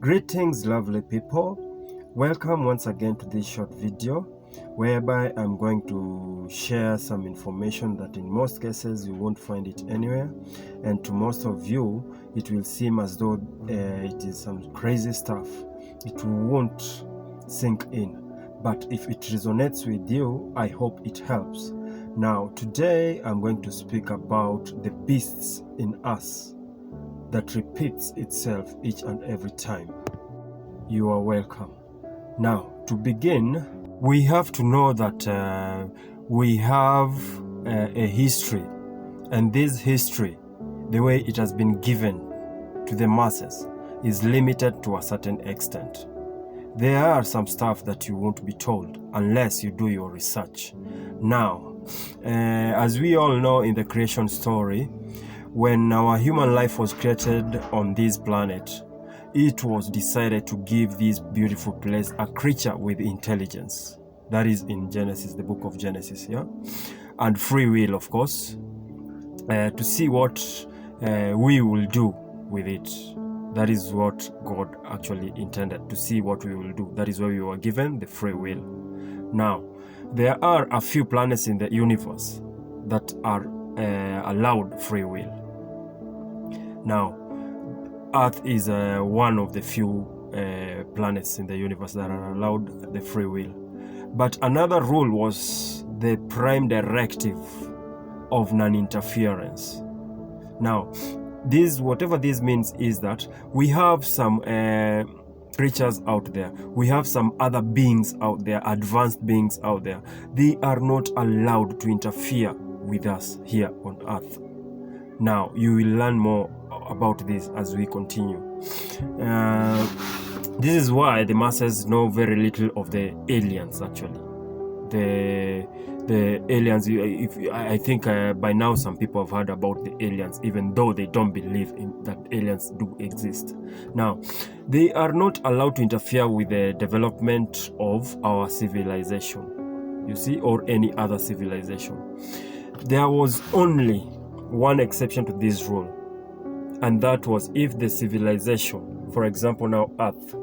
Greetings, lovely people. Welcome once again to this short video whereby I'm going to share some information that in most cases you won't find it anywhere, and to most of you it will seem as though it is some crazy stuff. It won't sink in, but if it resonates with you, I hope it helps. Now today I'm going to speak about the beasts in us that repeats itself each and every time. You are welcome. Now, to begin, we have to know that we have a history, and this history, the way it has been given to the masses, is limited to a certain extent. There are some stuff that you won't be told unless you do your research. Now, as we all know in the creation story, when our human life was created on this planet, it was decided to give this beautiful place a creature with intelligence. That is in Genesis, the book of Genesis, yeah? And free will, of course, to see what we will do with it. That is what God actually intended, to see what we will do. That is why we were given the free will. Now, there are a few planets in the universe that are allowed free will. Now, Earth is one of the few planets in the universe that are allowed the free will. But another rule was the prime directive of non-interference. Now, whatever this means is that we have some creatures out there. We have some other beings out there, advanced beings out there. They are not allowed to interfere with us here on Earth. Now, you will learn more about this as we continue. This is why the masses know very little of the aliens, actually. The aliens, I think by now some people have heard about the aliens, even though they don't believe that aliens do exist. Now, they are not allowed to interfere with the development of our civilization, you see, or any other civilization. There was only one exception to this rule, and that was if the civilization, for example now Earth,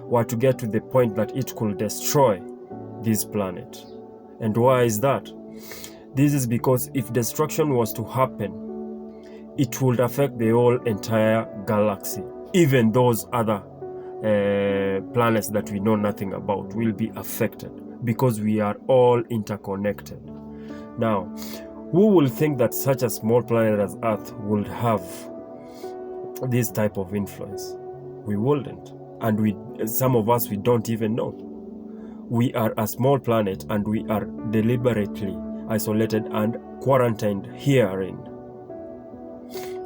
were to get to the point that it could destroy this planet. And why is that? This is because if destruction was to happen, it would affect the whole entire galaxy. Even those other planets that we know nothing about will be affected, because we are all interconnected. Now, who will think that such a small planet as Earth would have this type of influence? We wouldn't. And some of us, we don't even know. We are a small planet, and we are deliberately isolated and quarantined here in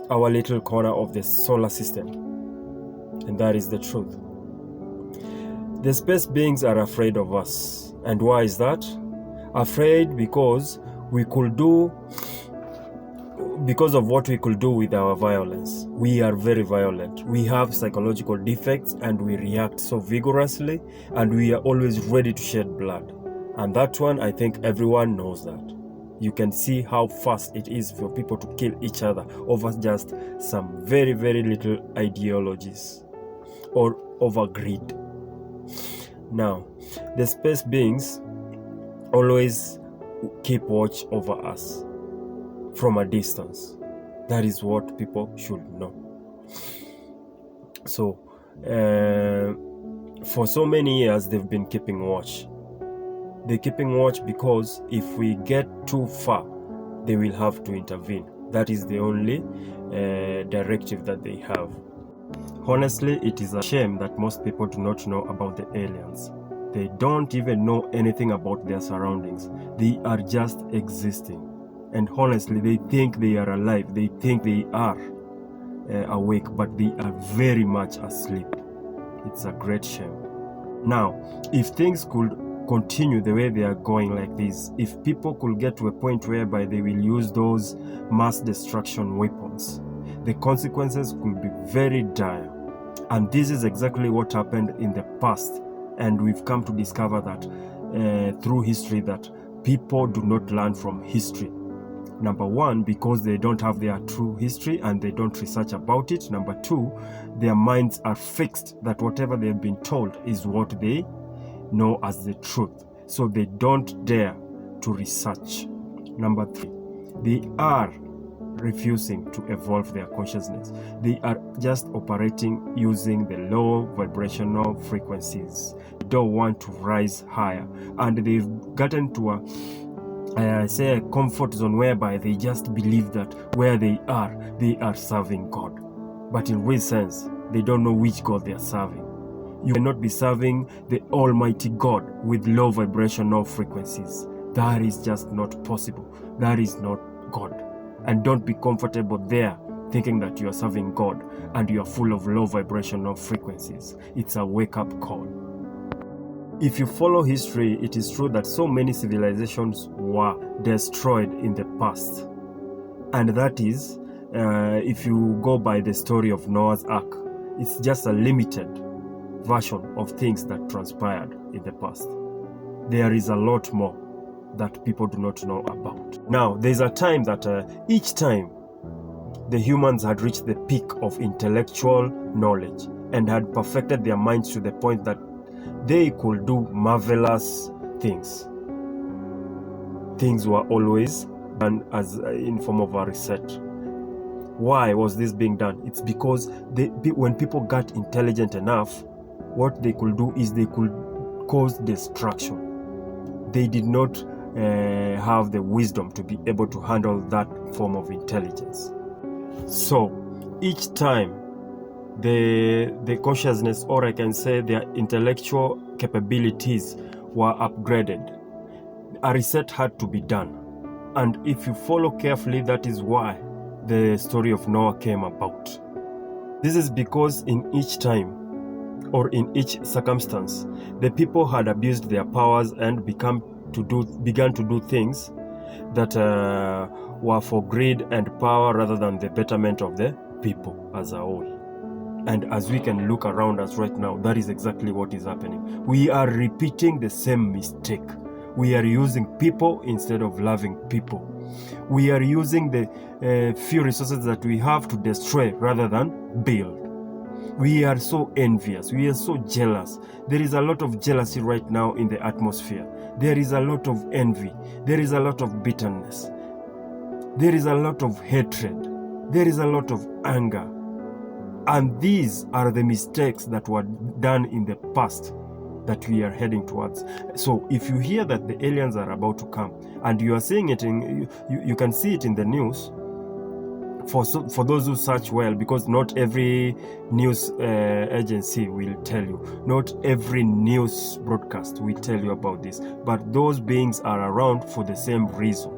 our little corner of the solar system. And that is the truth. The space beings are afraid of us. And why is that? Afraid because of what we could do with our violence. We are very violent. We have psychological defects, and we react so vigorously, and we are always ready to shed blood. And that one, I think everyone knows that. You can see how fast it is for people to kill each other over just some very, very little ideologies or over greed. Now, the space beings always keep watch over us from a distance. That is what people should know. So, for so many years, they've been keeping watch. They're keeping watch because if we get too far, they will have to intervene. That is the only directive that they have. Honestly, it is a shame that most people do not know about the aliens. They don't even know anything about their surroundings. They are just existing. And honestly, they think they are alive. They think they are awake, but they are very much asleep. It's a great shame. Now, if things could continue the way they are going like this, if people could get to a point whereby they will use those mass destruction weapons, the consequences could be very dire. And this is exactly what happened in the past. And we've come to discover that through history, that people do not learn from history. Number one, because they don't have their true history and they don't research about it. Number two, their minds are fixed that whatever they've been told is what they know as the truth. So they don't dare to research. Number three, they are refusing to evolve their consciousness. They are just operating using the low vibrational frequencies. They don't want to rise higher. And they've gotten to a comfort zone whereby they just believe that where they are serving God. But in real sense, they don't know which God they are serving. You cannot be serving the Almighty God with low vibrational frequencies. That is just not possible. That is not God. And don't be comfortable there thinking that you are serving God and you are full of low vibrational frequencies. It's a wake-up call. If you follow history, it is true that so many civilizations were destroyed in the past. And that is, if you go by the story of Noah's Ark, it's just a limited version of things that transpired in the past. There is a lot more that people do not know about. Now, there's a time that each time the humans had reached the peak of intellectual knowledge and had perfected their minds to the point that they could do marvelous things. Things were always done as in form of a research. Why was this being done? It's because when people got intelligent enough, what they could do is they could cause destruction. They did not have the wisdom to be able to handle that form of intelligence. So each time the consciousness, or I can say their intellectual capabilities, were upgraded, a reset had to be done. And if you follow carefully, that is why the story of Noah came about. This is because in each time or in each circumstance, the people had abused their powers and began to do things that were for greed and power rather than the betterment of the people as a whole. And as we can look around us right now, that is exactly what is happening. We are repeating the same mistake. We are using people instead of loving people. We are using the few resources that we have to destroy rather than build. We are so envious. We are so jealous. There is a lot of jealousy right now in the atmosphere. There is a lot of envy. There is a lot of bitterness. There is a lot of hatred. There is a lot of anger. And these are the mistakes that were done in the past that we are heading towards. So if you hear that the aliens are about to come and you are seeing it you can see it in the news, for those who search well, because not every news agency will tell you, not every news broadcast will tell you about this, but those beings are around for the same reason.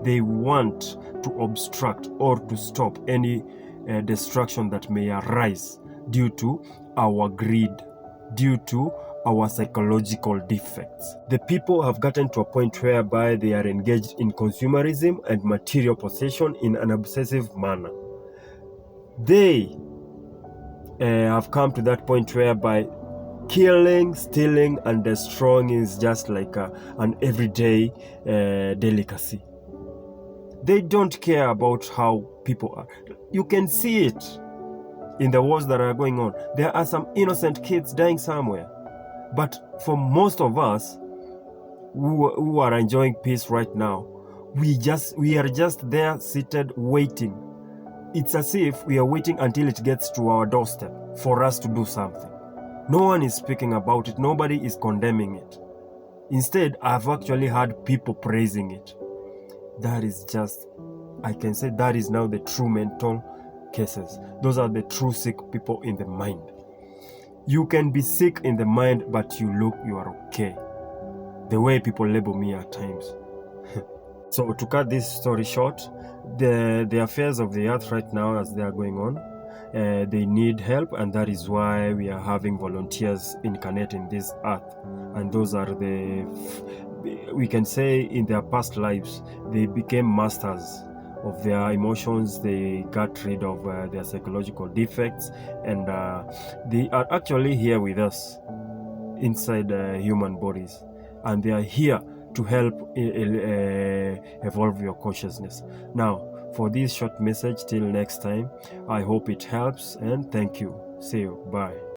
They want to obstruct or to stop any destruction that may arise due to our greed, due to our psychological defects. The people have gotten to a point whereby they are engaged in consumerism and material possession in an obsessive manner. They have come to that point whereby killing, stealing, and destroying is just like an everyday delicacy. They don't care about how people are. You can see it in the wars that are going on. There are some innocent kids dying somewhere. But for most of us who are enjoying peace right now, we are just there seated waiting. It's as if we are waiting until it gets to our doorstep for us to do something. No one is speaking about it. Nobody is condemning it. Instead, I've actually heard people praising it. That is just, I can say that is now the true mental cases. Those are the true sick people in the mind. You can be sick in the mind, but you are okay. The way people label me at times. So to cut this story short, the affairs of the earth right now as they are going on, they need help, and that is why we are having volunteers incarnate in this earth. And those are we can say in their past lives, they became masters of their emotions. They got rid of their psychological defects, and they are actually here with us inside human bodies, and they are here to help evolve your consciousness. Now, for this short message, till next time, I hope it helps, and thank you. See you. Bye.